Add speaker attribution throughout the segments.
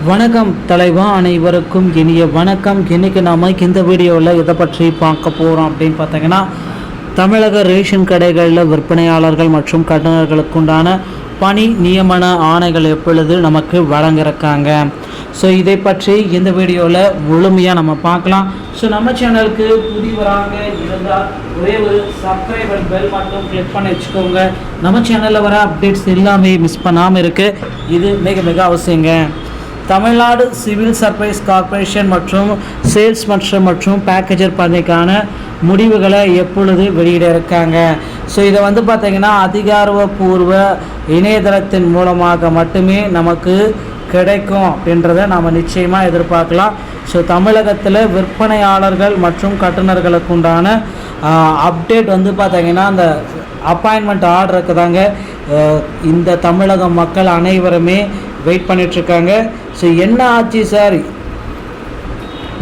Speaker 1: வணக்கம் தலைவா, அனைவருக்கும் இனிய வணக்கம். இன்றைக்கி நாம் இந்த வீடியோவில் இதை பற்றி பார்க்க போகிறோம் அப்படின்னு பார்த்தீங்கன்னா, தமிழக ரேஷன் கடைகளில் விற்பனையாளர்கள் மற்றும் கட்டணர்களுக்குண்டான பணி நியமன ஆணைகள் எப்பொழுது நமக்கு வழங்கியிருக்காங்க. ஸோ இதை பற்றி இந்த வீடியோவில் முழுமையாக நம்ம பார்க்கலாம். ஸோ நம்ம சேனலுக்கு புதியவராக இருந்தால் ஒரே ஒரு சப்ஸ்கிரைபர் பெல் மட்டும் கிளிக் பண்ணி வச்சுக்கோங்க. நம்ம சேனலில் வர அப்டேட்ஸ் எல்லாமே மிஸ் பண்ணாமல் இருக்குது. இது மிக மிக அவசியங்க. தமிழ்நாடு சிவில் சர்வீஸ் கார்ப்பரேஷன் மற்றும் சேல்ஸ் மற்றும் பேக்கேஜர் பணிக்கான முடிவுகளை எப்பொழுது வெளியிட இருக்காங்க. ஸோ இதை பார்த்திங்கன்னா அதிகாரப்பூர்வ இணையதளத்தின் மூலமாக மட்டுமே நமக்கு கிடைக்கும் அப்படின்றத நாம் நிச்சயமாக எதிர்பார்க்கலாம். ஸோ தமிழகத்தில் விற்பனையாளர்கள் மற்றும் கட்டுநர்களுக்கு உண்டான அப்டேட் பார்த்திங்கன்னா அந்த அப்பாயின்மெண்ட் ஆர்டருக்கு தாங்க இந்த தமிழக மக்கள் அனைவருமே வெயிட் பண்ணிகிட்ருக்காங்க. ஸோ என்ன ஆச்சு சார்,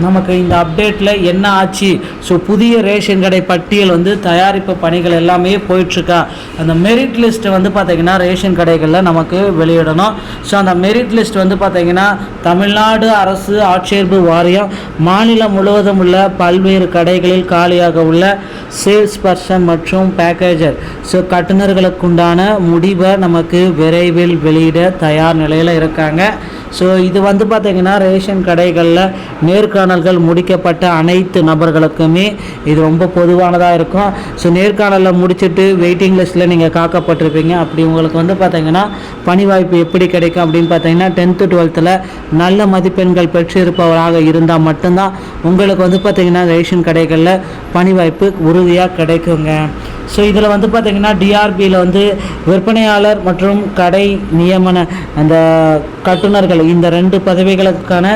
Speaker 1: நமக்கு இந்த அப்டேட்டில் என்ன ஆச்சு? ஸோ புதிய ரேஷன் கடை பட்டியல் தயாரிப்பு பணிகள் எல்லாமே போயிட்டுருக்கா. அந்த மெரிட் லிஸ்ட்டை பார்த்திங்கன்னா ரேஷன் கடைகளில் நமக்கு வெளியிடணும். ஸோ அந்த மெரிட் லிஸ்ட் பார்த்திங்கன்னா தமிழ்நாடு அரசு ஆட்சேர்ப்பு வாரியம் மாநிலம் முழுவதும் உள்ள பல்வேறு கடைகளில் காலியாக உள்ள சேல்ஸ் பர்சன் மற்றும் பேக்கேஜர் ஸோ கட்டுநர்களுக்குண்டான முடிவை நமக்கு விரைவில் வெளியிட தயார் நிலையில் இருக்காங்க. ஸோ இது பார்த்திங்கன்னா ரேஷன் கடைகளில் நேர்காணல்கள் முடிக்கப்பட்ட அனைத்து நபர்களுக்குமே இது ரொம்ப பொதுவானதாக இருக்கும். ஸோ நேர்காணலில் முடிச்சுட்டு வெயிட்டிங் லிஸ்ட்டில் நீங்கள் காக்கப்பட்டிருப்பீங்க. அப்படி உங்களுக்கு பார்த்திங்கன்னா பணி வாய்ப்பு எப்படி கிடைக்கும் அப்படின்னு பார்த்தீங்கன்னா 10th 12th நல்ல மதிப்பெண்கள் பெற்றிருப்பவராக இருந்தால் மட்டும்தான் உங்களுக்கு பார்த்திங்கன்னா ரேஷன் கடைகளில் பணி வாய்ப்பு உறுதியாக கிடைக்குங்க. ஸோ இதில் பார்த்திங்கன்னா டிஆர்பியில் விற்பனையாளர் மற்றும் கடை நியமன அந்த கட்டுநர்கள் இந்த 2 பதவிகளுக்கான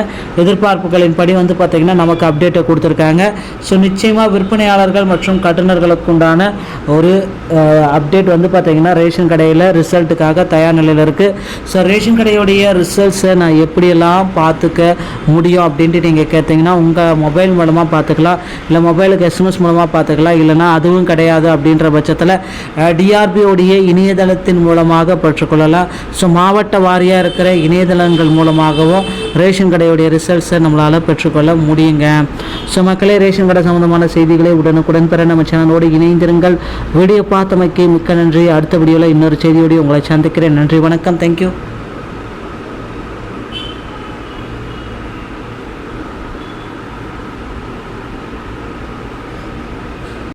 Speaker 1: எதிர்பார்ப்புகளின் படி பார்த்திங்கன்னா நமக்கு அப்டேட்டை கொடுத்துருக்காங்க. ஸோ நிச்சயமாக விற்பனையாளர்கள் மற்றும் கட்டுநர்களுக்கு உண்டான ஒரு அப்டேட் பார்த்திங்கன்னா ரேஷன் கடையில் ரிசல்ட்டுக்காக தயார் நிலையில் இருக்குது. ஸோ ரேஷன் கடையுடைய ரிசல்ட்ஸை நான் எப்படியெல்லாம் பார்த்துக்க முடியும் அப்படின்ட்டு நீங்கள் கேட்டிங்கன்னா உங்கள் மொபைல் மூலமாக பார்த்துக்கலாம், இல்லை மொபைலுக்கு எஸ்எம்எஸ் மூலமாக பார்த்துக்கலாம், இல்லைனா அதுவும் கிடையாது அப்படின்ற பட்சத்தில் டிஆர்பியோடைய இணையதளத்தின் மூலமாக பெற்றுக்கொள்ளலாம். ஸோ மாவட்ட வாரியாக இருக்கிற இணையதளங்கள் மூலமாகவும் ரேஷன் கடையுடைய ரிசல்ட்ஸை நம்மளால் பெற்றுக்கொள்ள முடியுங்க. ஸோ மக்களே, ரேஷன் கடை சம்மந்தமான செய்திகளை உடனுக்குடன் பெற நம்ம சேனலோடு இணைந்திருங்கள். வீடியோ பார்த்தமைக்கு மிக்க நன்றி. அடுத்த வீடியோவில் இன்னொரு செய்தியோடு உங்களை சந்திக்கிறேன். நன்றி, வணக்கம், தேங்க்யூ.